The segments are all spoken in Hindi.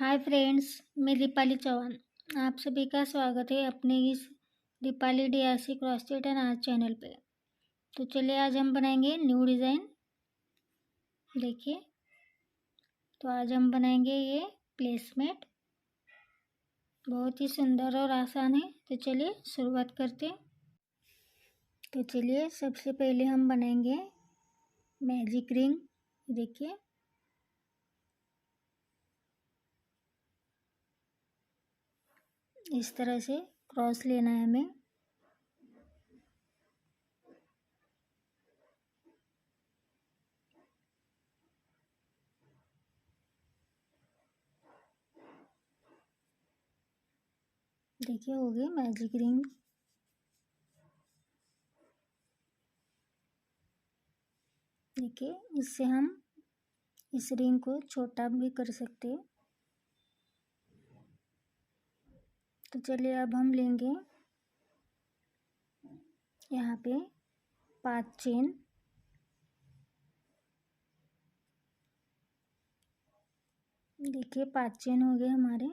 हाय फ्रेंड्स, मैं दीपाली चौहान। आप सभी का स्वागत है अपने इस Deepali D R C cross state and art channel पे। तो चलिए आज हम बनाएंगे न्यू डिज़ाइन। देखिए, तो आज हम बनाएंगे ये प्लेसमेट। बहुत ही सुंदर और आसान है। तो चलिए शुरुआत करते हैं। तो चलिए सबसे पहले हम बनाएंगे मैजिक रिंग। देखिए, इस तरह से क्रॉस लेना है हमें। देखिए, हो गई मैजिक रिंग। देखिए, इससे हम इस रिंग को छोटा भी कर सकते हैं। तो चलिए अब हम लेंगे यहाँ पे 5 चेन। देखिए 5 चेन हो गए हमारे।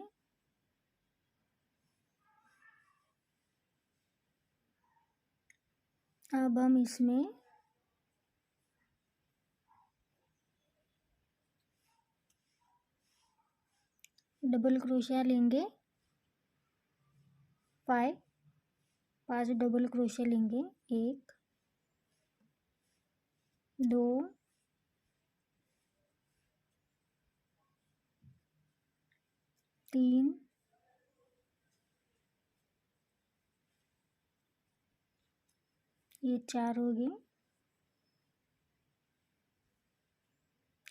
अब हम इसमें डबल क्रोशिया लेंगे। 5 डबल क्रोशिया लेंगे। 1 2 3 ये 4 हो गए।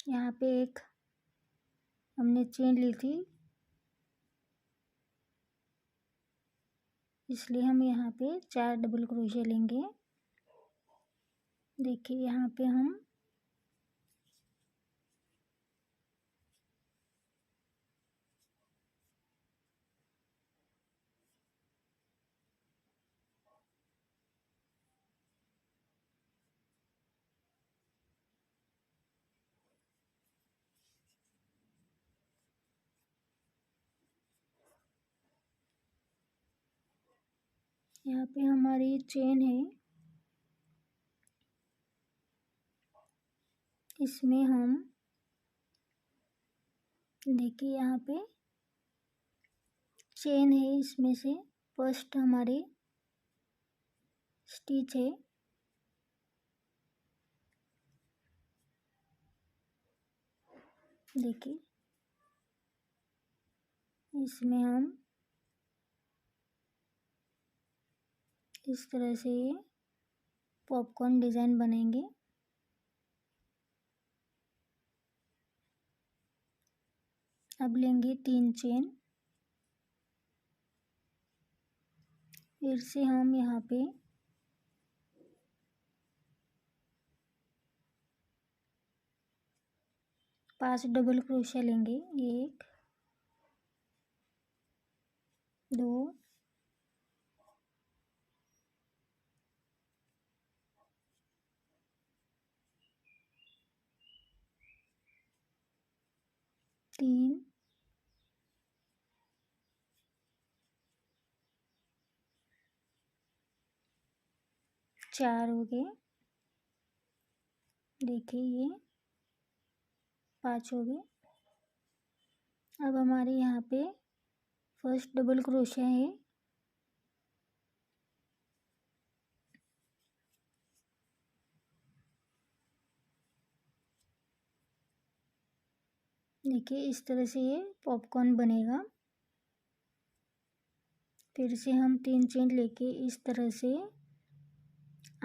यहाँ पे एक हमने चेन ली थी, इसलिए हम यहाँ पे 4 डबल क्रोशिया लेंगे। देखिए यहाँ पे हम यहाँ पे हमारी चेन है, इसमें हम देखिए यहाँ पे चेन है, इसमें से फर्स्ट हमारे स्टिच है। देखिए इसमें हम इस तरह से ये पॉपकॉर्न डिज़ाइन बनेंगे। अब लेंगे 3 चेन। फिर से हम यहाँ पे पांच डबल क्रोशिया लेंगे। 1 2 3 4 हो गए। देखिए ये 5 हो गए। अब हमारे यहाँ पे फर्स्ट डबल क्रोशिया है। देखिए इस तरह से ये पॉपकॉर्न बनेगा। फिर से हम 3 चेन लेके इस तरह से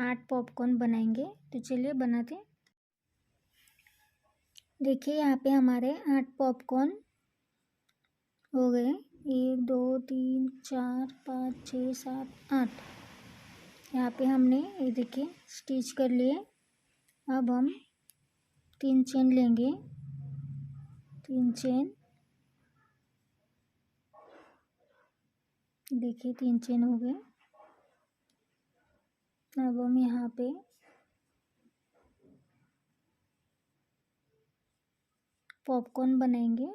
8 पॉपकॉर्न बनाएंगे। तो चलिए बनाते। देखिए यहाँ पे हमारे 8 पॉपकॉर्न हो गए। 1 2 3 4 5 6 7 8। यहाँ पे हमने ये देखिए स्टिच कर लिए। अब हम 3 चेन लेंगे। 3 चेन, देखिए 3 चेन हो गए। अब हम यहाँ पे पॉपकॉर्न बनाएंगे।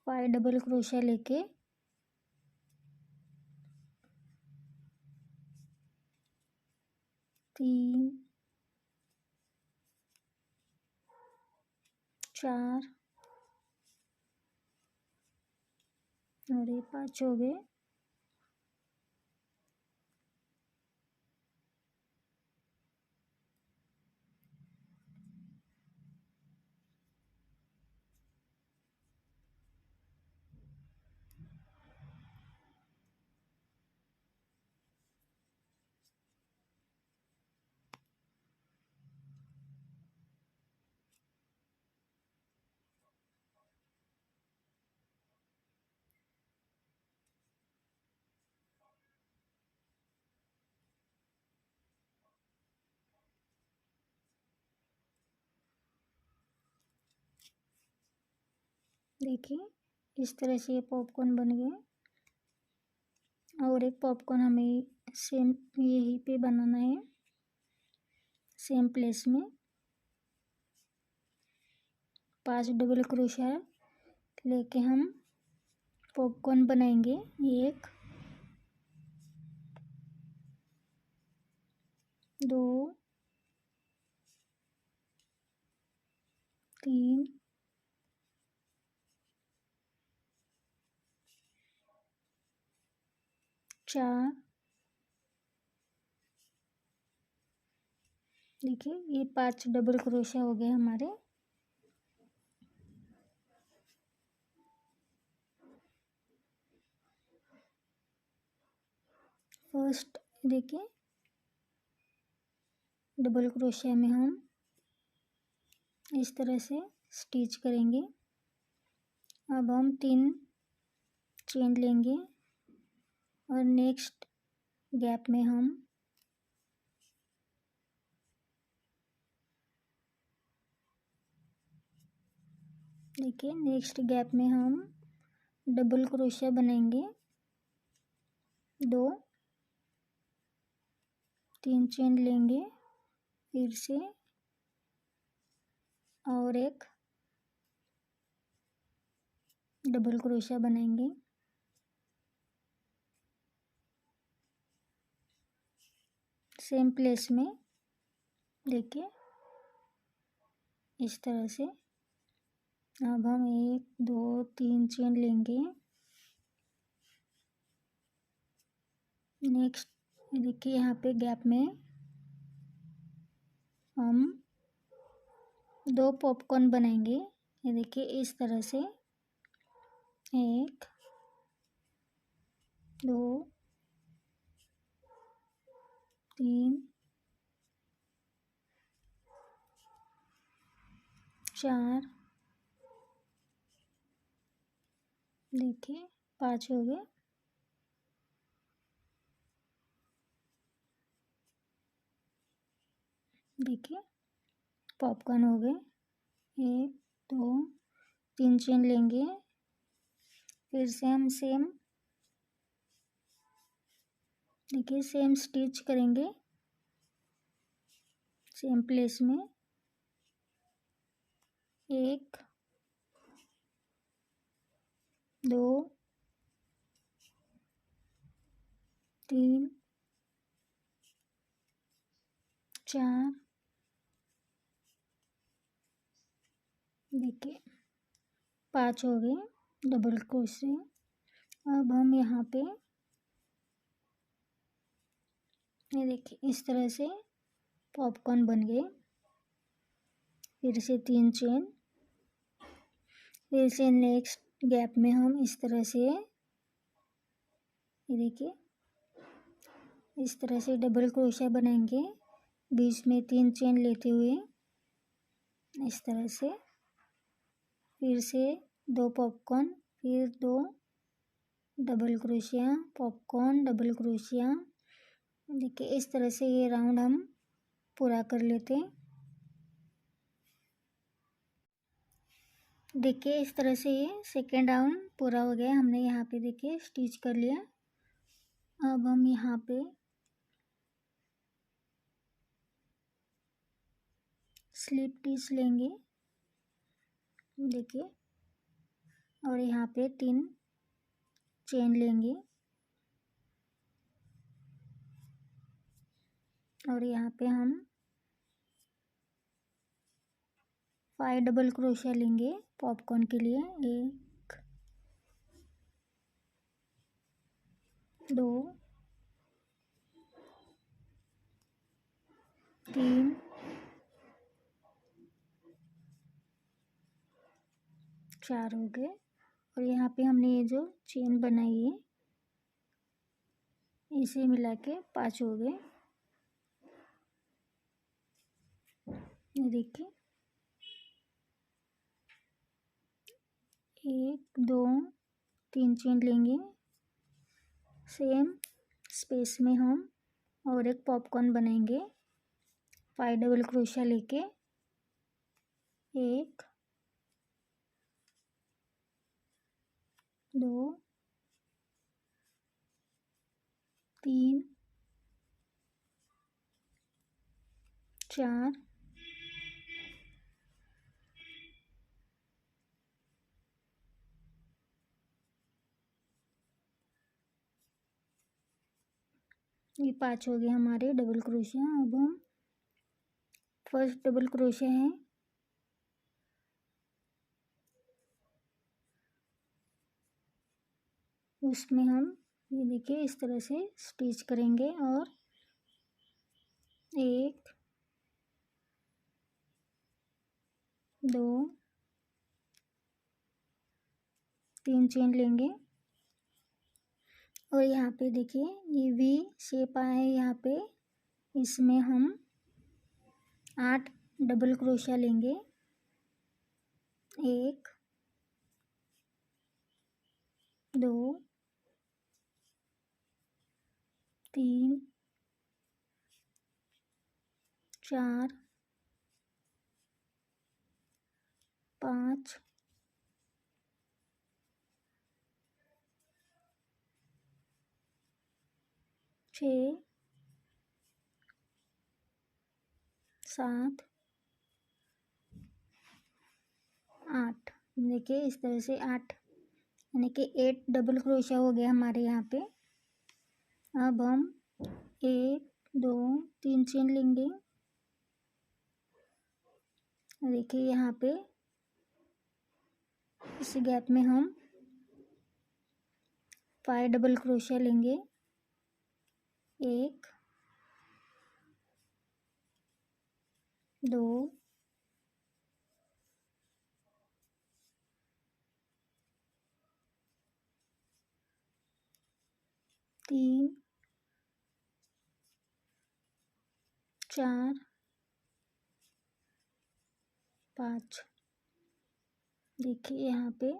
5 डबल क्रोशिया लेके 3 4 और ये 5 हो गए। देखिए इस तरह से ये पॉपकॉर्न बन गए। और एक पॉपकॉर्न हमें सेम यहीं पे बनाना है, सेम प्लेस में। 5 डबल क्रोशिया लेके हम पॉपकॉर्न बनाएंगे। 1 2 3 4। देखिए ये 5 डबल क्रोशिया हो गए हमारे। फर्स्ट देखिए डबल क्रोशिया में हम इस तरह से स्टिच करेंगे। अब हम 3 चेन लेंगे और नेक्स्ट गैप में हम देखिए नेक्स्ट गैप में हम डबल क्रोशिया बनाएंगे। 2 3 चेन लेंगे फिर से और एक डबल क्रोशिया बनाएंगे। सेम प्लेस में देखिए इस तरह से। अब हम 1 2 3 चेन लेंगे। नेक्स्ट देखिए यहाँ पे गैप में हम 2 पॉपकॉर्न बनाएंगे। ये देखिए इस तरह से 1 2 3 4 देखिए 5 हो गए। देखिए पॉपकॉर्न हो गए। 1 2 3 चेन लेंगे फिर से हम सेम देखिए सेम स्टिच करेंगे सेम प्लेस में। 1 2 3 4 देखिए 5 हो गए डबल क्रोशिया। अब हम यहाँ पे ये देखिए इस तरह से पॉपकॉर्न बन गए। फिर से 3 चेन फिर से नेक्स्ट गैप में हम इस तरह से ये देखिए इस तरह से डबल क्रोशिया बनाएंगे बीच में 3 चेन लेते हुए इस तरह से। फिर से 2 पॉपकॉर्न फिर 2 double crochet popcorn double crochet. देखिए इस तरह से ये राउंड हम पूरा कर लेते हैं। देखिए इस तरह से ये सेकेंड राउंड पूरा हो गया। हमने यहाँ पे देखिए स्टिच कर लिया। अब हम यहाँ पे स्लिप टिच लेंगे। देखिए और यहाँ पे 3 चेन लेंगे और यहाँ पे हम 5 डबल क्रोशिया लेंगे पॉपकॉर्न के लिए। 1 2 3 4 हो गए और यहाँ पे हमने ये जो चेन बनाई है इसे मिला के 5 हो गए। ये देखिए 1 2 3 चेन लेंगे, सेम स्पेस में हम और एक पॉपकॉर्न बनाएंगे 5 डबल क्रोशिया लेके। 1 2 3 4 ये 5 हो गए हमारे डबल क्रोशिया। अब हम फर्स्ट डबल क्रोशिया है उसमें हम ये देखिए इस तरह से स्टिच करेंगे और 1 2 3 चेन लेंगे और यहाँ पे देखिए ये वी शेप आया है, यहाँ पे इसमें हम 8 डबल क्रोशिया लेंगे। 1 2 3 4 5 6 7 8। देखिए इस तरह से 8 यानी कि 8 डबल क्रोशिया हो गया हमारे यहाँ पे। अब हम 1 2 3 चेन लेंगे। देखिए यहाँ पे इस गैप में हम 5 डबल क्रोशिया लेंगे। 1 2 3 4 5। देखिए यहाँ पे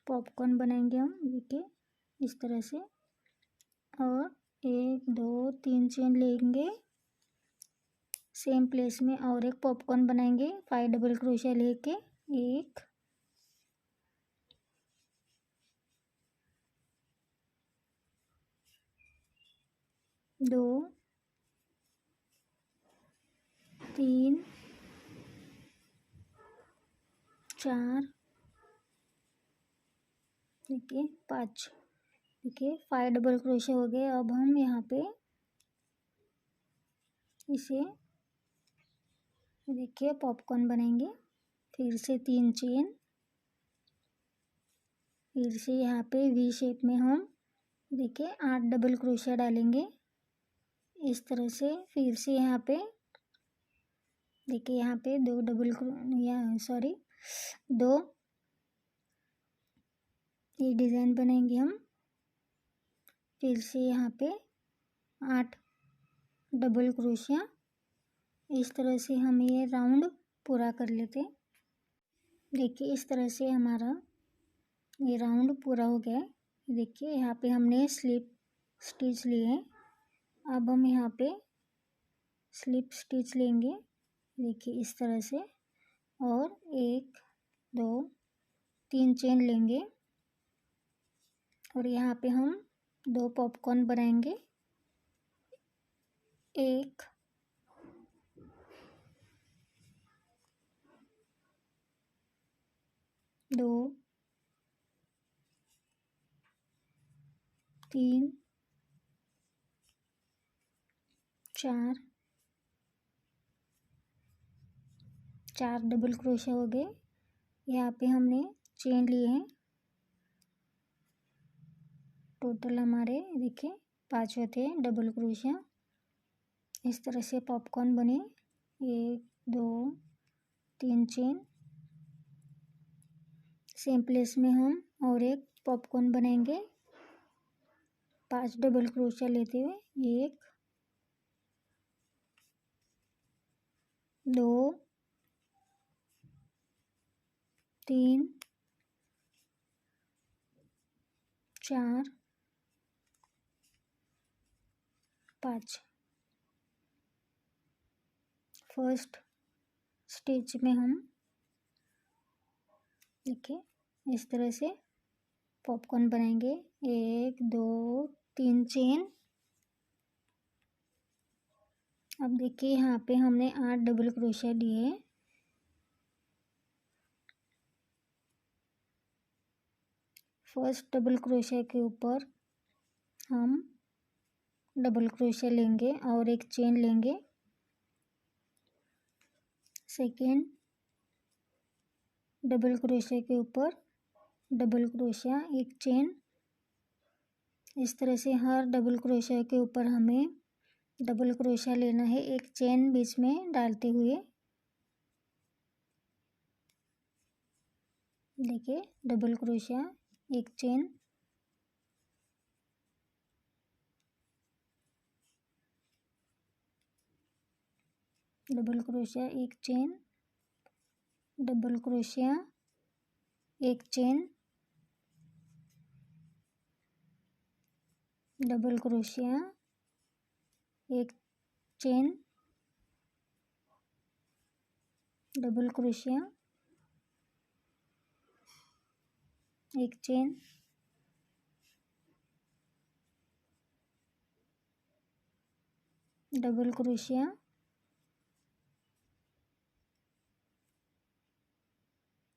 पॉपकॉर्न बनाएंगे हम, देखिए इस तरह से। और 1 2 3 चेन लेंगे सेम प्लेस में और एक पॉपकॉर्न बनाएंगे 5 डबल क्रोशिया लेके। 1 2 3 4 देखिए 5। देखिए 5 डबल क्रोशिया हो गए। अब हम यहाँ पे इसे देखिए पॉपकॉर्न बनाएंगे। फिर से 3 चेन, फिर से यहाँ पे वी शेप में हम देखिए 8 डबल क्रोशिया डालेंगे इस तरह से। फिर से यहाँ पे देखिए यहाँ पे 2 डबल सॉरी 2 ये डिज़ाइन बनाएंगे हम। फिर से यहाँ पे 8 डबल क्रोशिया इस तरह से हम ये राउंड पूरा कर लेते। देखिए इस तरह से हमारा ये राउंड पूरा हो गया है। देखिए यहाँ पे हमने स्लिप स्टिच लिए हैं। अब हम यहाँ पे स्लिप स्टिच लेंगे देखिए इस तरह से और 1 2 3 चेन लेंगे और यहाँ पे हम 2 पॉपकॉर्न बनाएंगे। 1 2 3 4 डबल क्रोशा हो गए। यहाँ पे हमने चेन लिए हैं, टोटल हमारे देखिए 5 होते हैं डबल क्रोशा। इस तरह से पॉपकॉर्न बने। 1 2 3 चेन। सेम प्लेस में हम और एक पॉपकॉर्न बनाएंगे 5 डबल क्रोशा लेते हुए। 1 2 3 4 5। फर्स्ट स्टिच में हम देखिए इस तरह से पॉपकॉर्न बनाएंगे। 1 2 3 चेन। अब देखिए यहाँ पे हमने 8 डबल क्रोशिया लिए। फर्स्ट डबल क्रोशिया के ऊपर हम डबल क्रोशिया लेंगे और एक चेन लेंगे। सेकेंड डबल क्रोशिया के ऊपर डबल क्रोशिया एक चेन। इस तरह से हर डबल क्रोशिया के ऊपर हमें डबल क्रोशिया लेना है, एक चेन बीच में डालते हुए। देखिए डबल क्रोशिया एक चेन, डबल क्रोशिया एक चेन, डबल क्रोशिया एक चेन, डबल क्रोशिया एक चेन, डबल क्रोशिया एक चेन, डबल क्रोशिया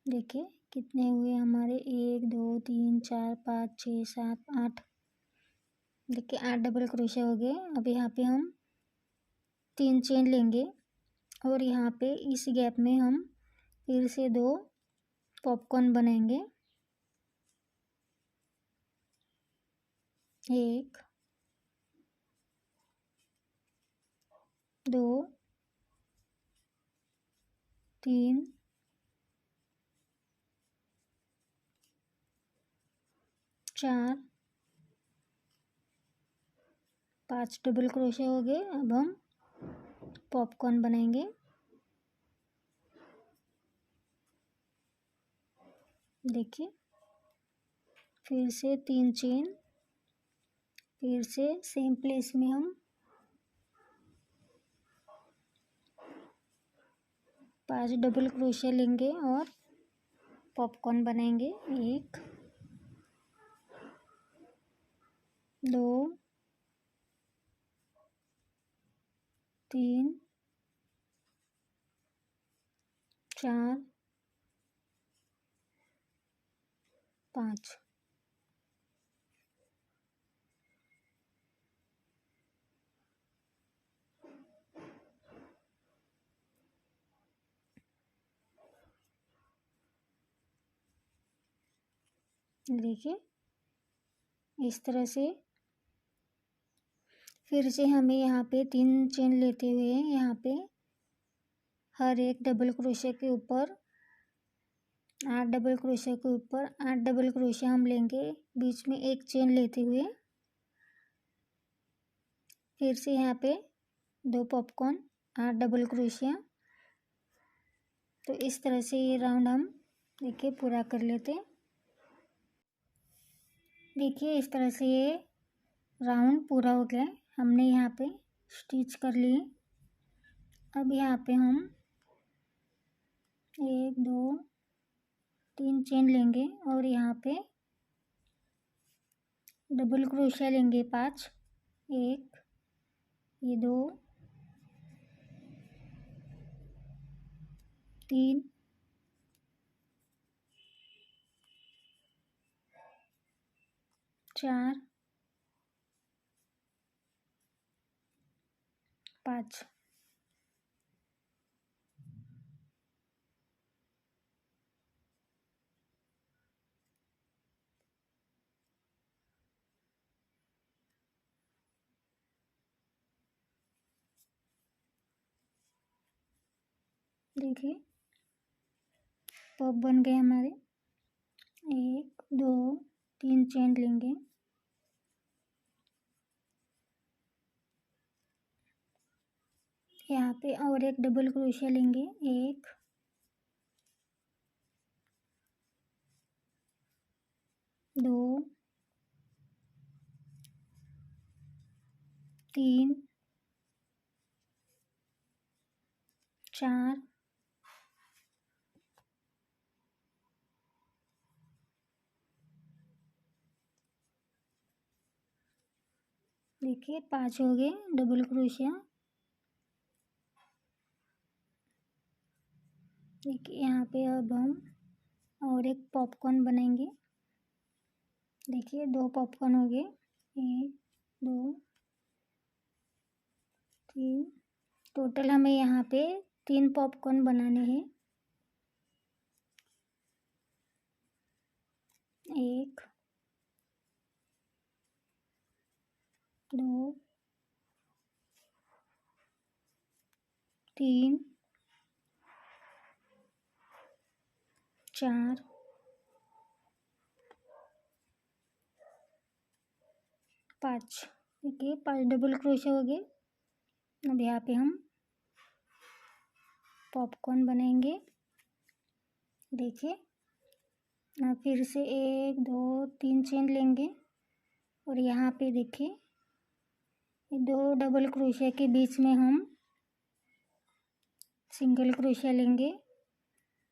देखिए कितने हुए हमारे 1 2 3 4 5 6 7 8। देखिए 8 डबल क्रोशिया हो गए। अब यहाँ पे हम 3 चेन लेंगे और यहाँ पे इस गैप में हम फिर से 2 पॉपकॉर्न बनाएंगे। 1 2 3 4 5 डबल क्रोशिया हो गए। अब हम पॉपकॉर्न बनाएंगे। देखिए फिर से 3 चेन, फिर से सेम प्लेस में हम 5 डबल क्रोशिया लेंगे और पॉपकॉर्न बनाएंगे। 1 2 3 4 5। देखिए इस तरह से फिर से हमें यहाँ पे 3 चेन लेते हुए यहाँ पे हर एक डबल क्रोशिया के ऊपर 8 डबल क्रोशिया के ऊपर 8 डबल क्रोशिया हम लेंगे, बीच में एक चेन लेते हुए। फिर से यहाँ पे 2 पॉपकॉर्न 8 डबल क्रोशिया। तो इस तरह से ये राउंड हम देखिए पूरा कर लेते हैं। देखिए इस तरह से ये राउंड पूरा हो गया। हमने यहाँ पे स्टिच कर लिए। अब यहाँ पे हम 1 2 3 चेन लेंगे और यहाँ पे डबल क्रोशिया लेंगे 5। 1 ये 2 3 4 5 देखिए पॉप बन गए हमारे। 1 2 3 चेन लेंगे, यहाँ पे और एक डबल क्रोशिया लेंगे। 1 2 3 4 देखिए 5 हो गए डबल क्रोशिया। देखिए यहाँ पे अब हम और एक पॉपकॉर्न बनाएंगे। देखिए 2 पॉपकॉर्न हो गए। 1 2 3 टोटल हमें यहाँ पे 3 पॉपकॉर्न बनाने हैं। 1 2 3 4 5। देखिए 5 डबल क्रोशिया हो गए। अब यहाँ पे हम पॉपकॉर्न बनाएंगे। देखिए फिर से 1 2 3 चेन लेंगे और यहाँ पे देखिए 2 डबल क्रोशिया के बीच में हम सिंगल क्रोशिया लेंगे।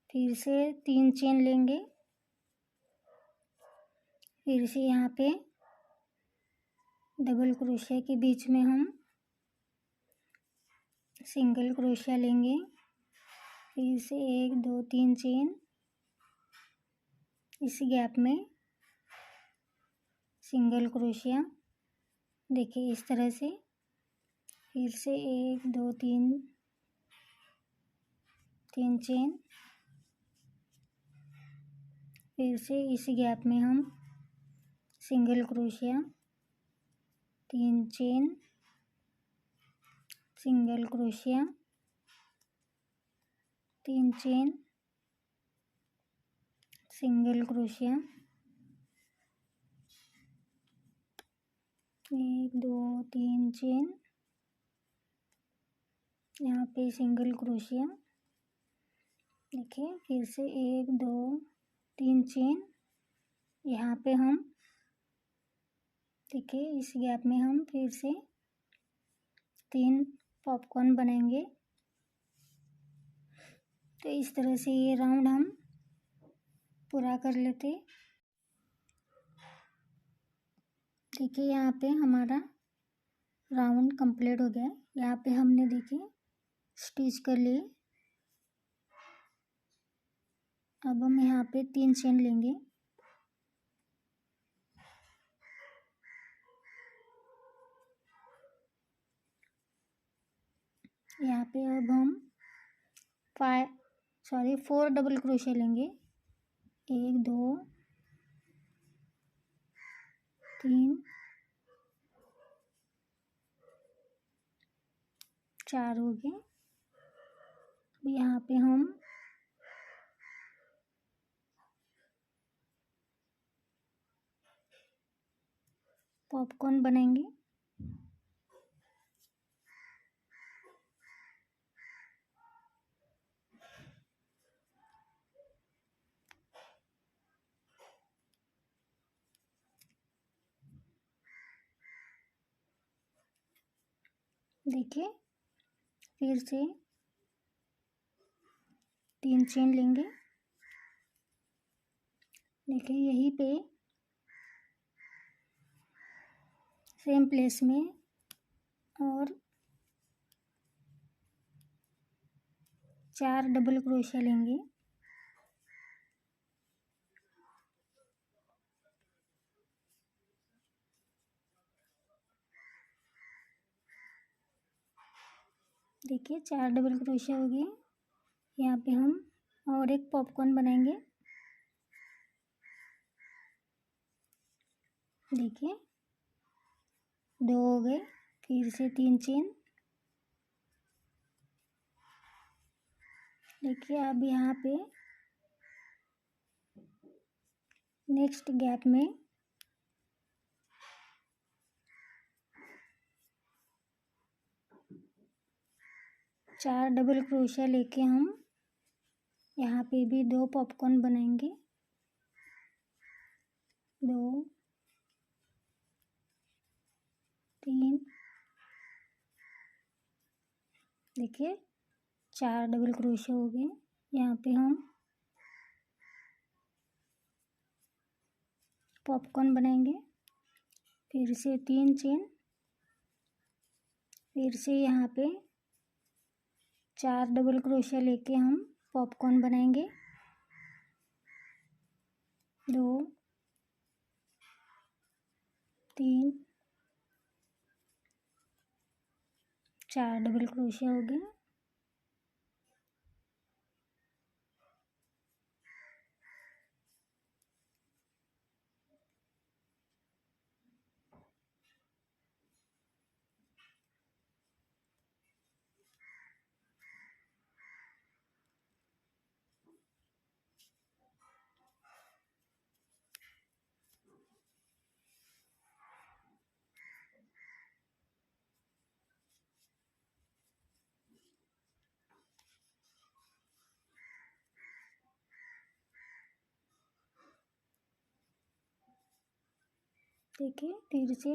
फिर से 3 चेन लेंगे। फिर से यहाँ पे डबल क्रोशिया के बीच में हम सिंगल क्रोशिया लेंगे। फिर से 1 2 3 चेन, इस गैप में सिंगल क्रोशिया। देखिए इस तरह से। फिर से 1 2 3 चेन, फिर से इस गैप में हम single crochet, 3 chain, single crochet, 3 chain, single crochet, 1 2 3 chain, यहाँ पे सिंगल क्रोशिया। देखिए फिर से 1 2 3 चेन, यहाँ पे हम देखिए इस गैप में हम फिर से 3 पॉपकॉर्न बनाएंगे। तो इस तरह से ये राउंड हम पूरा कर लेते। देखिए यहाँ पे हमारा राउंड कंप्लीट हो गया। यहाँ पे हमने देखिए स्टिच कर लिए। अब हम यहाँ पे 3 चेन लेंगे। यहाँ पे अब हम 4 डबल क्रोशिया लेंगे। 1 2 3 4 हो गए। यहाँ पे हम पॉपकॉर्न बनाएंगे। देखिए फिर से 3 चेन लेंगे। देखिए यहीं पे सेम प्लेस में और 4 डबल क्रोशिया लेंगे। देखिए 4 डबल क्रोशिया हो गए। यहाँ पे हम और एक पॉपकॉर्न बनाएंगे। देखिए 2 हो गए, फिर से 3 चेन। देखिए अब यहाँ पे नेक्स्ट गैप में 4 डबल क्रोशिया लेके हम यहाँ पे भी 2 पॉपकॉर्न बनाएंगे। 2 3, देखिए 4 डबल क्रोशिया हो गए। यहाँ पे हम पॉपकॉर्न बनाएंगे। फिर से 3 चेन, फिर से यहाँ पे 4 डबल क्रोशिया लेके हम पॉपकॉर्न बनाएंगे। 2 3 4 डबल क्रोशिया हो गए। देखिए फिर से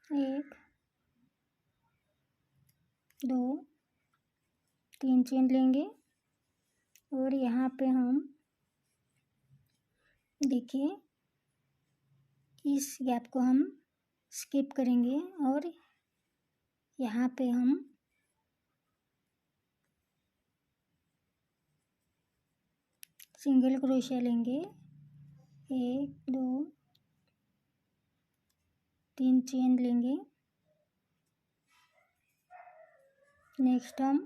1 2 3 चेन लेंगे और यहाँ पे हम देखिए इस गैप को हम स्किप करेंगे और यहाँ पे हम सिंगल क्रोशिया लेंगे। 1 2 3 चेन लेंगे। नेक्स्ट हम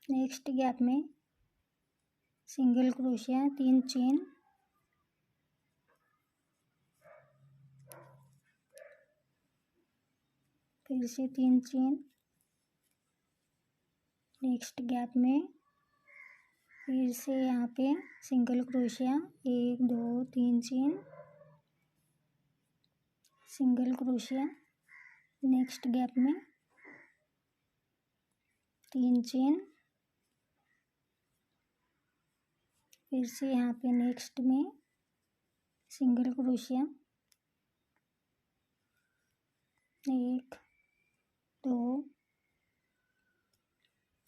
नेक्स्ट गैप में सिंगल क्रोशिया 3 चेन, फिर से 3 चेन। नेक्स्ट गैप में फिर से यहाँ पे single crochet 1 2 3 chain, single crochet. Next gap में 3 चेन, फिर से यहाँ पे नेक्स्ट में सिंगल क्रोशिया 1 2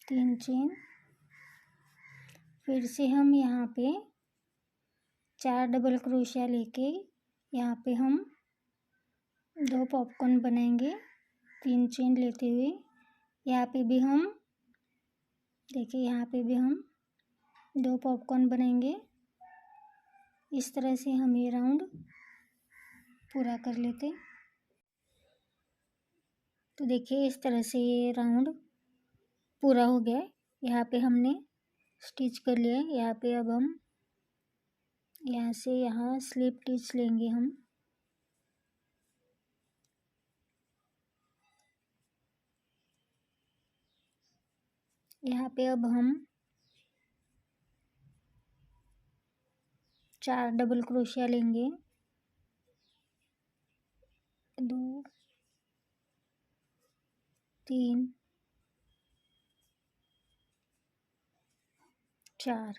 3 चेन। फिर से हम यहाँ पे 4 डबल क्रोशिया लेके यहाँ पे हम 2 पॉपकॉर्न बनाएंगे 3 चेन लेते हुए। यहाँ पे भी हम देखिए यहाँ पे भी हम 2 पॉपकॉर्न बनाएंगे। इस तरह से हम ये राउंड पूरा कर लेते। तो देखिए इस तरह से ये राउंड पूरा हो गया। यहाँ पे हमने स्टिच कर लिया है। यहाँ पे अब हम यहाँ से यहाँ स्लिप स्टिच लेंगे हम। यहाँ पे अब हम 4 डबल क्रोशिया लेंगे। 2 3 4।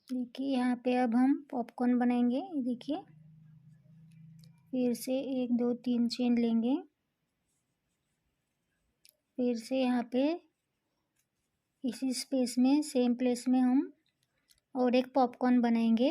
देखिए यहाँ पे अब हम पॉपकॉर्न बनाएंगे। ये देखिए फिर से 1 2 3 चेन लेंगे। फिर से यहाँ पे इसी स्पेस में सेम प्लेस में हम और एक पॉपकॉर्न बनाएंगे।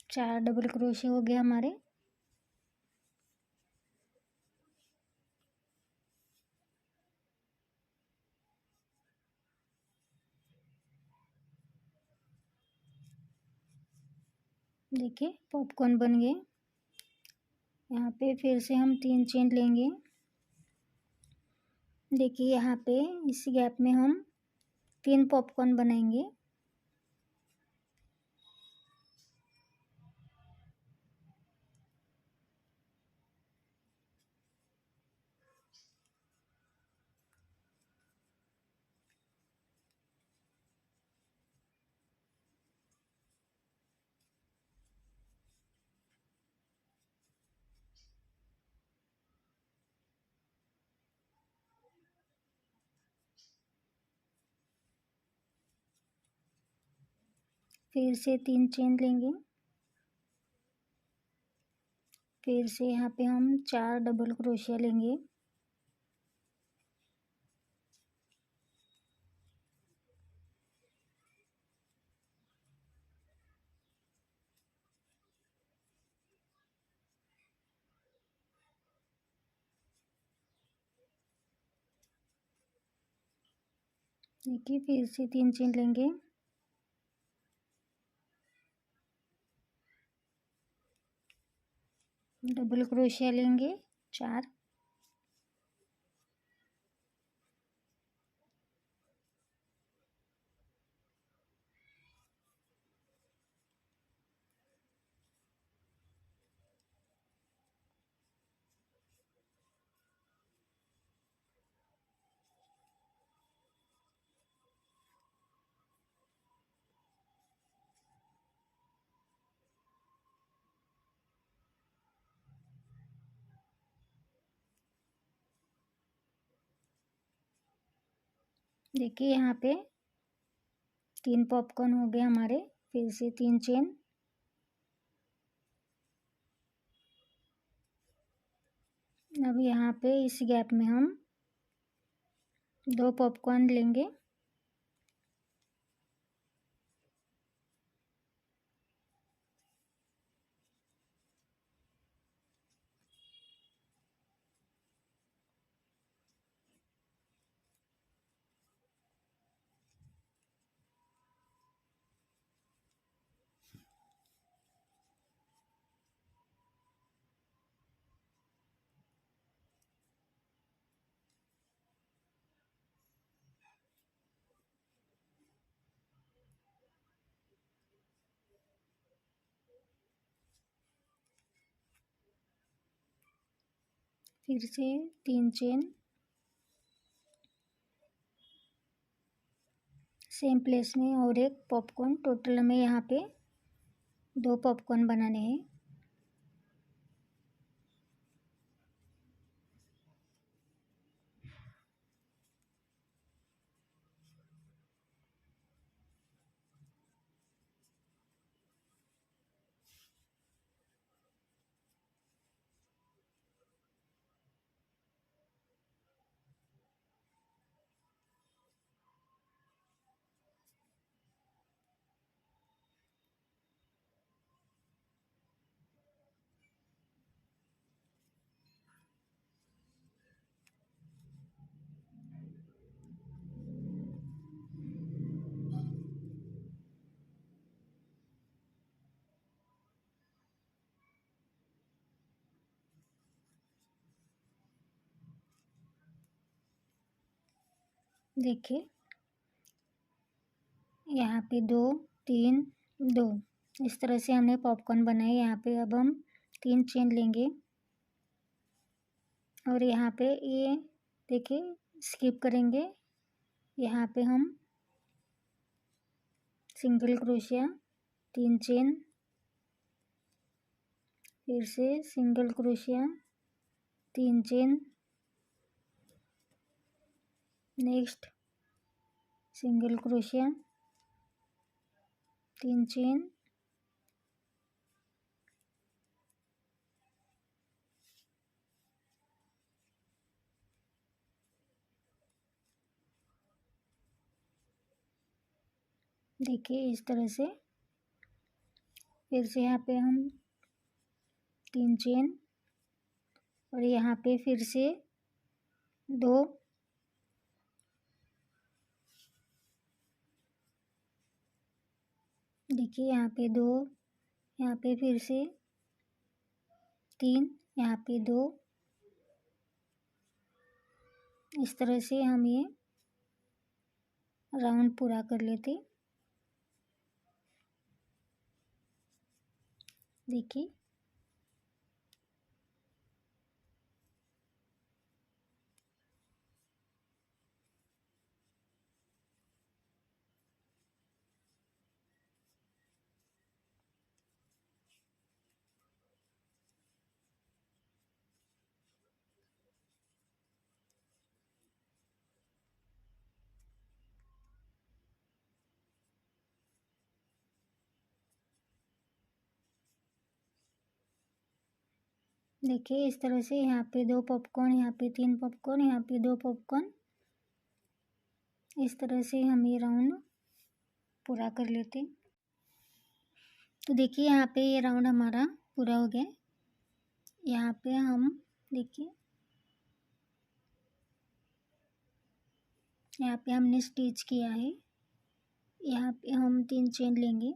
4 डबल क्रोशे हो गए हमारे। देखिए पॉपकॉर्न बन गए। यहाँ पे फिर से हम 3 चेन लेंगे। देखिए यहाँ पे इस गैप में हम 3 पॉपकॉर्न बनाएंगे। फिर से 3 चेन लेंगे। फिर से यहाँ पे हम 4 डबल क्रोशिया लेंगे। देखिए फिर से 3 चेन लेंगे। डबल क्रोशिया लेंगे 4। देखिए यहाँ पे 3 पॉपकॉर्न हो गए हमारे। फिर से 3 चेन। अब यहाँ पे इस गैप में हम 2 पॉपकॉर्न लेंगे। फिर से 3 चेन। सेम प्लेस में और एक पॉपकॉर्न। टोटल हमें यहाँ पे 2 पॉपकॉर्न बनाने हैं। देखिए यहाँ पे 2 3 2 इस तरह से हमने पॉपकॉर्न बनाए। यहाँ पे अब हम 3 चेन लेंगे और यहाँ पे ये देखिए स्किप करेंगे। यहाँ पे हम सिंगल क्रोशिया 3 चेन। फिर से single crochet 3 chain. Next single crochet 3 chain. देखिए इस तरह से फिर से यहाँ पे हम 3 चेन और यहाँ पे फिर से 2, देखिए यहाँ पे 2, यहाँ पे फिर से 3, यहाँ पे 2। इस तरह से हम ये राउंड पूरा कर लेते। देखिए देखिए इस तरह से यहाँ पे 2 पॉपकॉर्न, यहाँ पे 3 पॉपकॉर्न, यहाँ पे 2 पॉपकॉर्न। इस तरह से हम ये राउंड पूरा कर लेते। तो देखिए यहाँ पे ये राउंड हमारा पूरा हो गया। यहाँ पे हम देखिए यहाँ पे हमने स्टिच किया है। यहाँ पे हम 3 चेन लेंगे,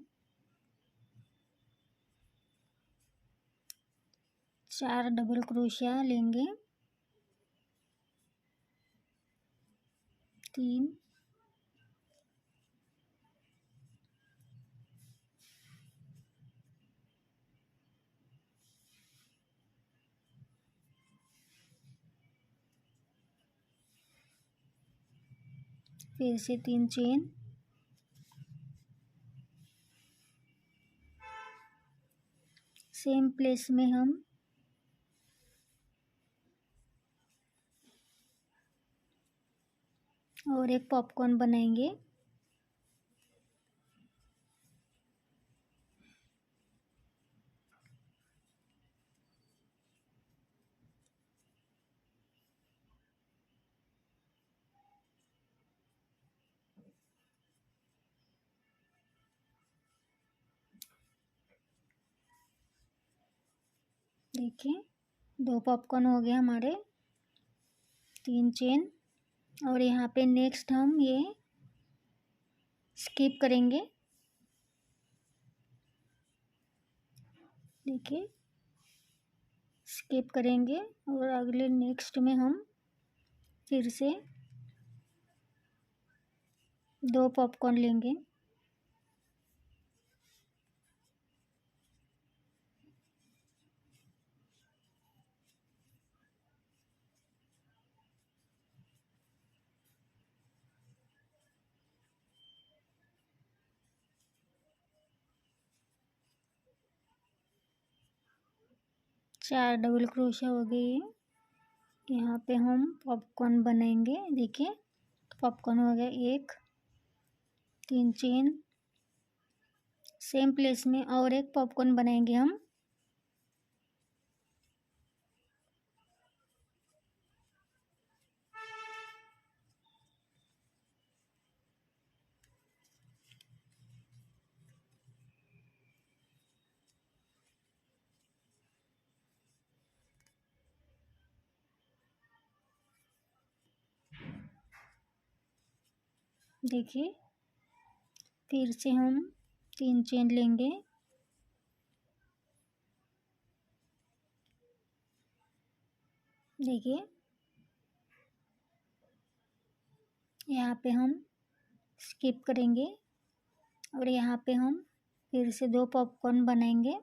4 डबल क्रोशिया लेंगे, 3, फिर से 3 चेन, सेम प्लेस में हम और एक पॉपकॉर्न बनाएंगे। देखिए 2 पॉपकॉर्न हो गए हमारे, 3 चेन। और यहाँ पे नेक्स्ट हम ये स्किप करेंगे। देखिए स्किप करेंगे और अगले नेक्स्ट में हम फिर से 2 पॉपकॉर्न लेंगे। चार डबल क्रोशिया हो गई है। यहाँ पे हम पॉपकॉर्न बनाएंगे। देखिए पॉपकॉर्न हो गया 1, 3 चेन, सेम प्लेस में और एक पॉपकॉर्न बनाएंगे हम। देखिए फिर से हम 3 चेन लेंगे, देखिए यहाँ पे हम स्किप करेंगे और यहाँ पे हम फिर से 2 पॉपकॉर्न बनाएंगे।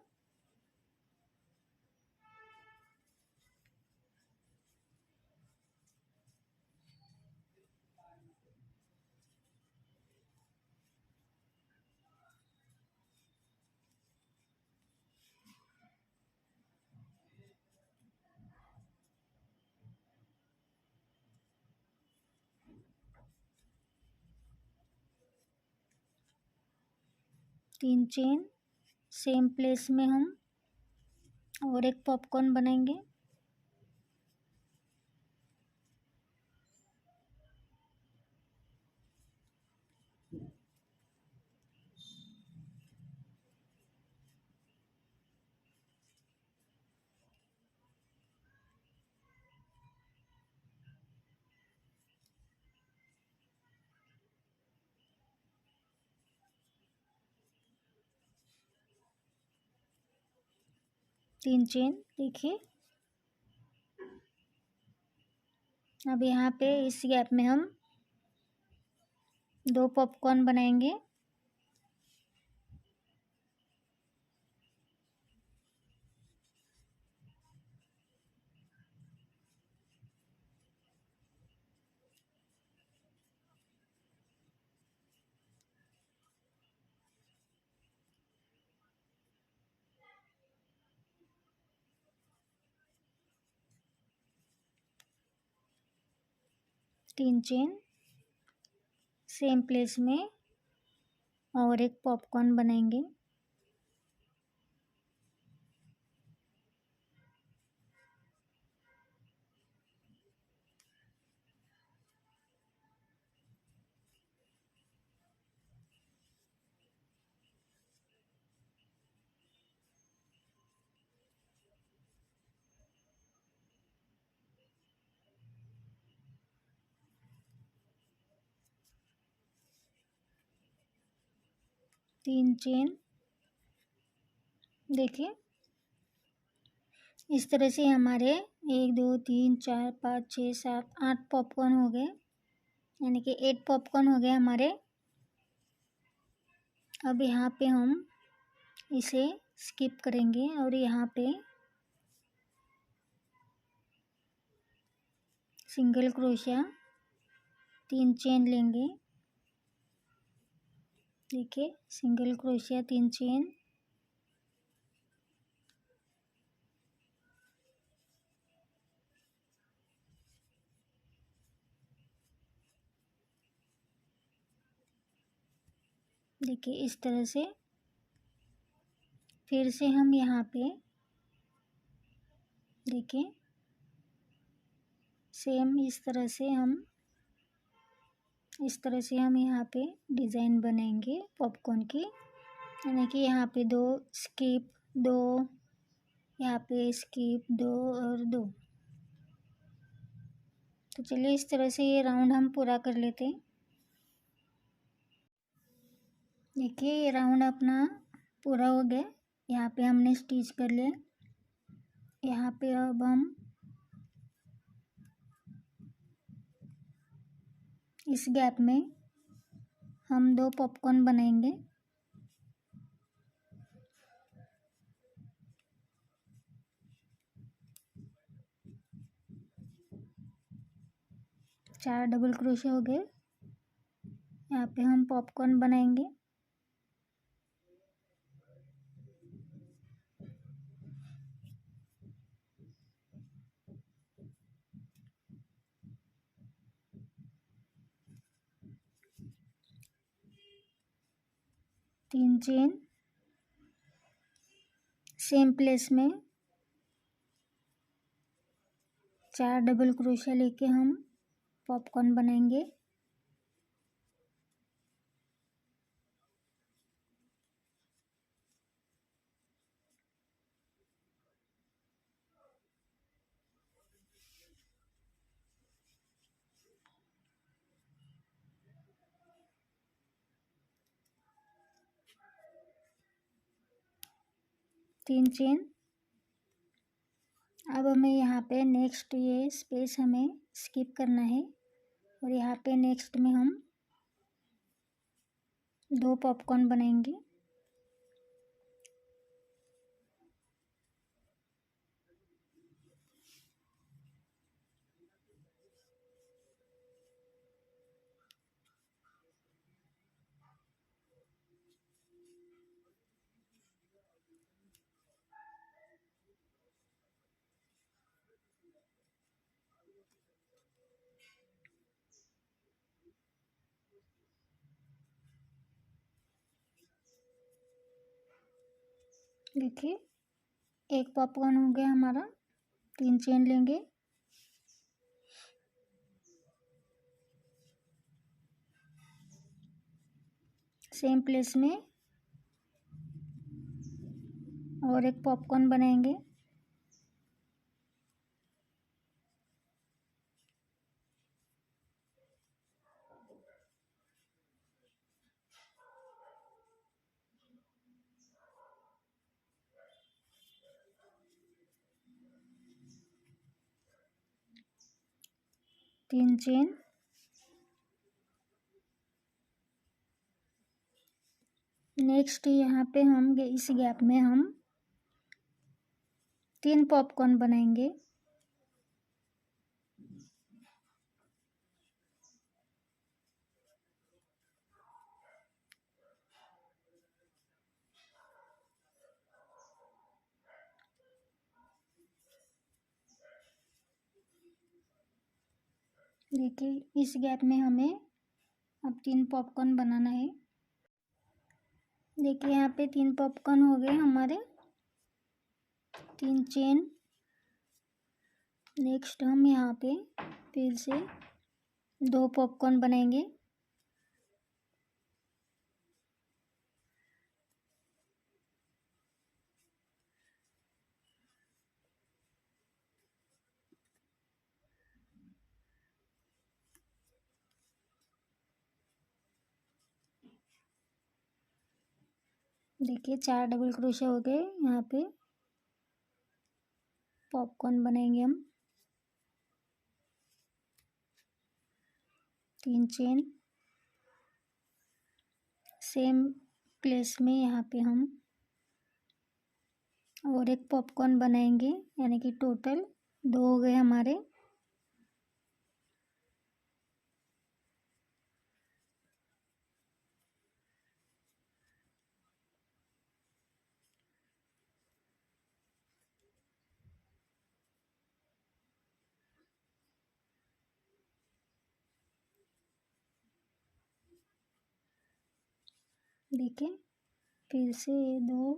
तीन चेन, सेम प्लेस में हम और एक पॉपकॉर्न बनाएंगे। 3 चेन। देखिए अब यहाँ पे इस गैप में हम 2 पॉपकॉर्न बनाएंगे। तीन चेन सेम प्लेस में और एक पॉपकॉर्न बनाएंगे। तीन चेन। देखिए इस तरह से हमारे 1 2 3 4 5 6 7 8 पॉपकॉर्न हो गए, यानी कि 8 पॉपकॉर्न हो गए हमारे। अब यहाँ पे हम इसे स्किप करेंगे और यहाँ पे सिंगल क्रोशिया 3 चेन लेंगे। देखिए सिंगल क्रोशिया 3 चेन। देखिए इस तरह से फिर से हम यहाँ पे देखिए सेम इस तरह से हम यहाँ पे डिज़ाइन बनाएंगे पॉपकॉर्न की, यानी कि यहाँ पे 2 स्किप 2, यहाँ पे स्किप 2 और 2। तो चलिए इस तरह से ये राउंड हम पूरा कर लेते हैं। देखिए ये राउंड अपना पूरा हो गया। यहाँ पे हमने स्टिच कर लिया। यहाँ पे अब हम इस गैप में हम 2 पॉपकॉर्न बनाएंगे। चार डबल क्रोशिया हो गए। यहाँ पे हम पॉपकॉर्न बनाएंगे। तीन चेन सेम प्लेस में 4 डबल क्रोशिया लेके हम पॉपकॉर्न बनाएंगे। तीन चेन। अब हमें यहाँ पे नेक्स्ट ये स्पेस हमें स्किप करना है और यहाँ पे नेक्स्ट में हम 2 पॉपकॉर्न बनाएंगे। देखिए एक पॉपकॉर्न हो गया हमारा। 3 चेन लेंगे। सेम प्लेस में और एक पॉपकॉर्न बनाएंगे। 3 चेन। नेक्स्ट यहाँ पे हम इस गैप में हम 3 पॉपकॉर्न बनाएंगे। देखिए इस गैप में हमें अब 3 पॉपकॉर्न बनाना है। देखिए यहाँ पे 3 पॉपकॉर्न हो गए हमारे, 3 चेन। नेक्स्ट हम यहाँ पे फिर से 2 पॉपकॉर्न बनाएंगे। देखिए 4 डबल क्रोशे हो गए। यहाँ पे पॉपकॉर्न बनाएंगे हम, 3 चेन। सेम प्लेस में यहाँ पे हम और एक पॉपकॉर्न बनाएंगे, यानी कि टोटल 2 हो गए हमारे। देखिए फिर से 2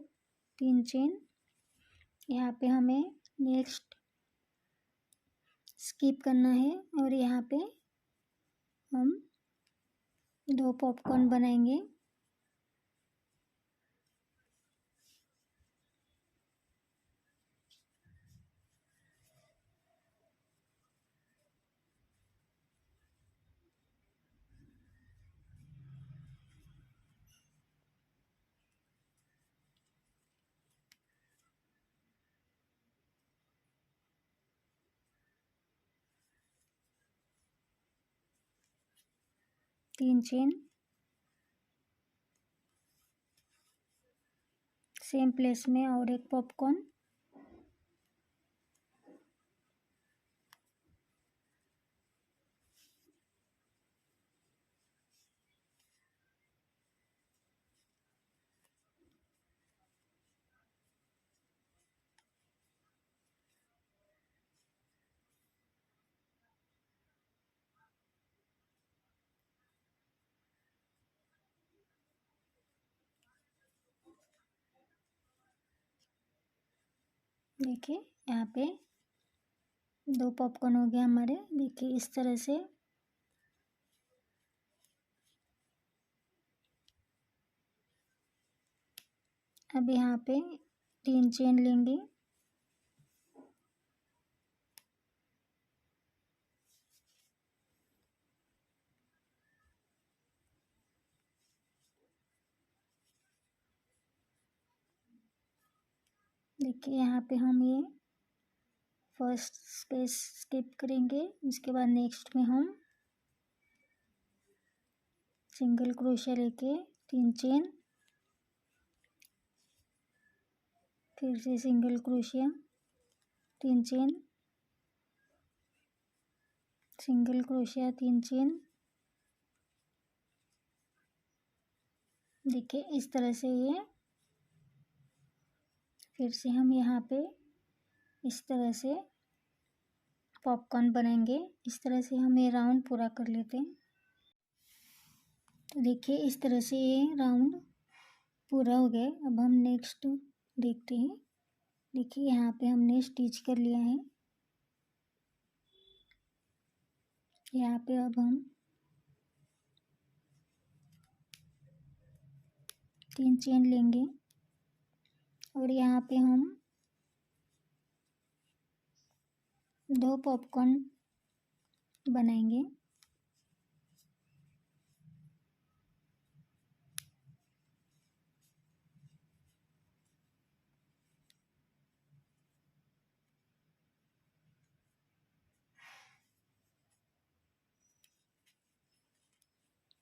3 चेन। यहाँ पे हमें नेक्स्ट स्किप करना है और यहाँ पे हम 2 पॉपकॉर्न बनाएंगे। तीन चेन। सेम प्लेस में और एक पॉपकॉर्न। देखिए यहाँ पे 2 पॉपकॉर्न हो गए हमारे। देखिए इस तरह से अब यहाँ पे 3 चेन लेंगे। देखिए यहाँ पे हम ये फर्स्ट स्पेस स्किप करेंगे। उसके बाद नेक्स्ट में हम सिंगल क्रोशिया लेके 3 चेन, फिर से single crochet, 3 chain, single crochet, 3 chain. देखिए इस तरह से ये फिर से हम यहाँ पे इस तरह से पॉपकॉर्न बनाएंगे। इस तरह से हम ये राउंड पूरा कर लेते हैं। तो देखिए इस तरह से ये राउंड पूरा हो गया। अब हम नेक्स्ट देखते हैं। देखिए यहाँ पे हमने स्टिच कर लिया है। यहाँ पे अब हम 3 चेन लेंगे और यहाँ पे हम 2 पॉपकॉर्न बनाएंगे।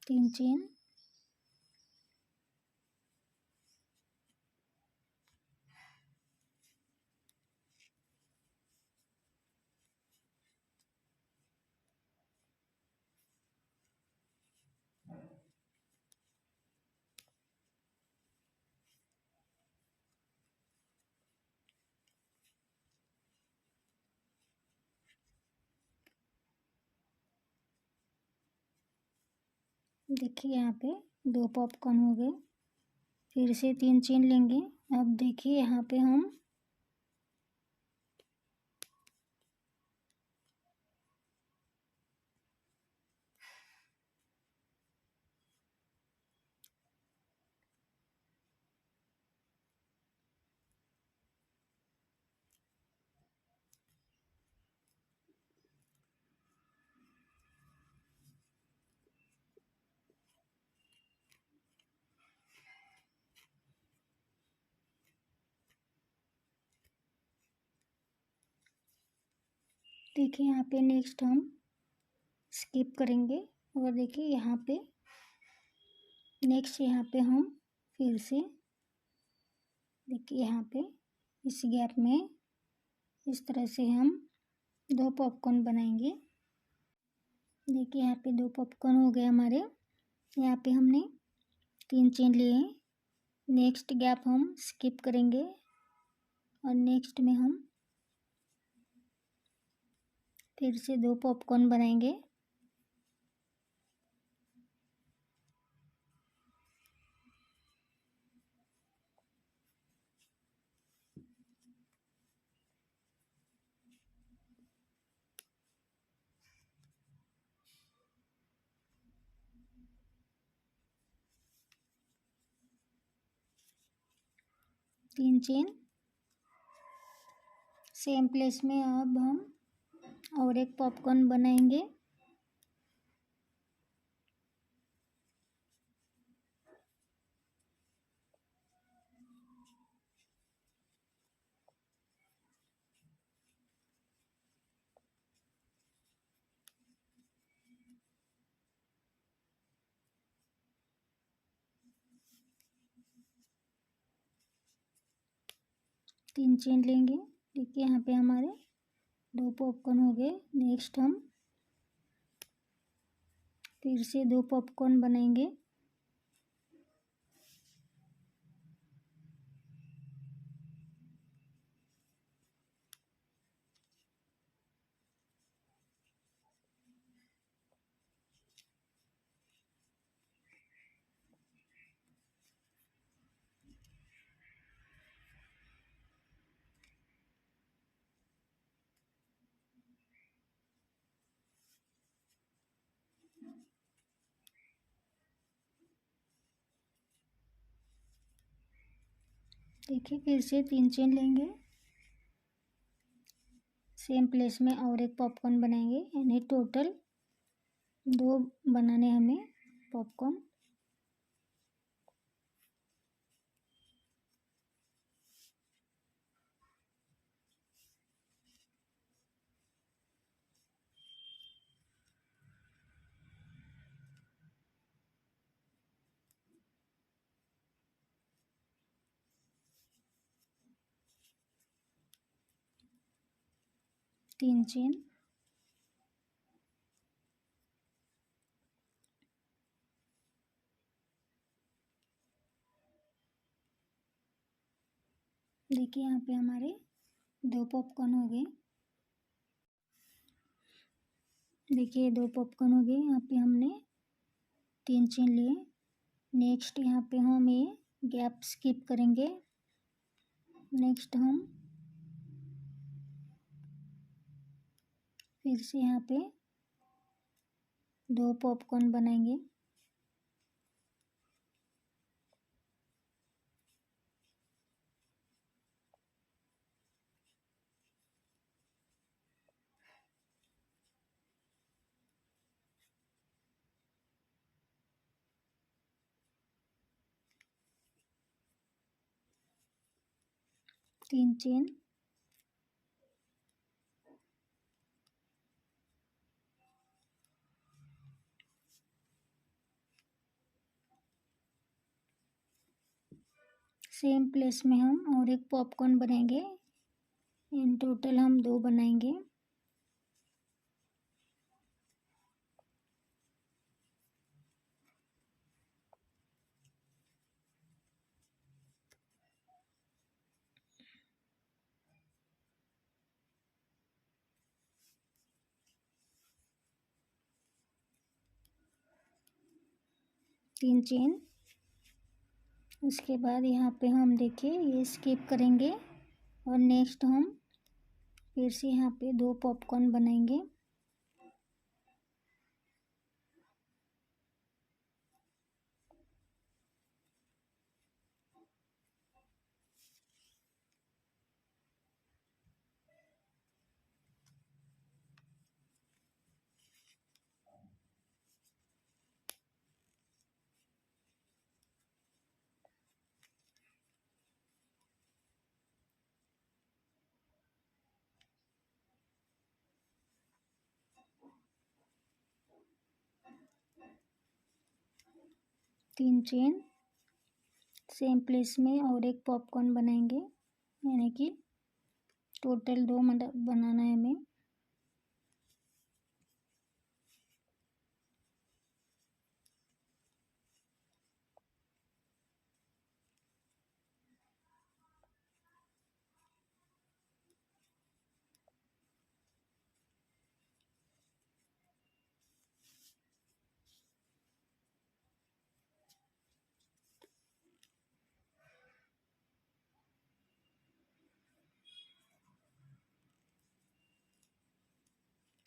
3 चेन, देखिए यहाँ पे 2 पॉपकॉर्न हो गए। फिर से 3 चेन लेंगे। अब देखिए यहाँ पे हम देखिए यहाँ पे नेक्स्ट हम स्किप करेंगे और देखिए यहाँ पे नेक्स्ट यहाँ पे हम फिर से देखिए यहाँ पे इस गैप में इस तरह से हम 2 पॉपकॉर्न बनाएंगे। देखिए यहाँ पे 2 पॉपकॉर्न हो गए हमारे। यहाँ पे हमने 3 चेन लिए हैं। नेक्स्ट गैप हम स्किप करेंगे और नेक्स्ट में हम फिर से 2 पॉपकॉर्न बनाएंगे। तीन चेन, सेम प्लेस में अब हम और एक पॉपकॉर्न बनाएंगे। तीन चेन लेंगे। देखिए यहाँ पे हमारे 2 पॉपकॉर्न हो गए। नेक्स्ट हम फिर से 2 पॉपकॉर्न बनाएंगे। देखिए फिर से 3 चेन लेंगे। सेम प्लेस में और एक पॉपकॉर्न बनाएंगे, यानी टोटल 2 बनाने हमें पॉपकॉर्न। तीन चेन, देखिए यहाँ पे हमारे 2 पॉपकॉर्न हो गए। देखिए 2 पॉपकॉर्न हो गए। यहाँ पे हमने 3 चेन लिए। नेक्स्ट यहाँ पे हम ये गैप स्किप करेंगे। नेक्स्ट हम फिर से यहाँ पे 2 पॉपकॉर्न बनाएंगे। तीन चेन, सेम प्लेस में हम और एक पॉपकॉर्न बनाएंगे। इन टोटल हम 2 बनाएंगे। तीन चेन। उसके बाद यहाँ पे हम देखिए ये स्किप करेंगे और नेक्स्ट हम फिर से यहाँ पे 2 पॉपकॉर्न बनाएंगे। तीन चेन। सेम प्लेस में और एक पॉपकॉर्न बनाएंगे, यानी कि टोटल 2 बनाना है हमें।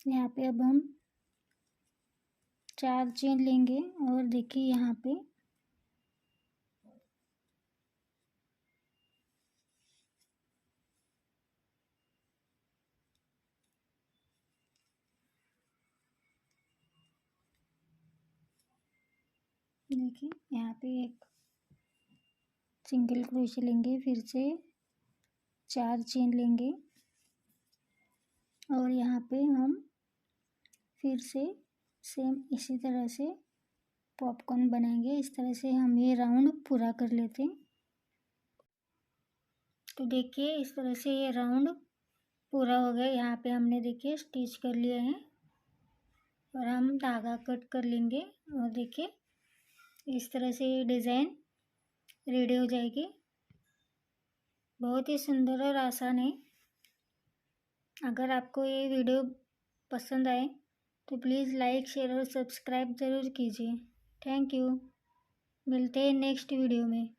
यहाँ पे अब हम 4 चेन लेंगे और देखिए यहाँ पे देखिए यहाँ पे एक सिंगल क्रोशे लेंगे, फिर से 4 चेन लेंगे और यहाँ पे हम फिर से सेम इसी तरह से पॉपकॉर्न बनाएंगे। इस तरह से हम ये राउंड पूरा कर लेते हैं। तो देखिए इस तरह से ये राउंड पूरा हो गया। यहाँ पे हमने देखिए स्टिच कर लिया है और हम धागा कट कर लेंगे और देखिए इस तरह से ये डिज़ाइन रेडी हो जाएगी। बहुत ही सुंदर और आसान है। अगर आपको ये वीडियो पसंद आए तो प्लीज़ लाइक, शेयर और सब्सक्राइब ज़रूर कीजिए। Thank you. मिलते हैं नेक्स्ट वीडियो में।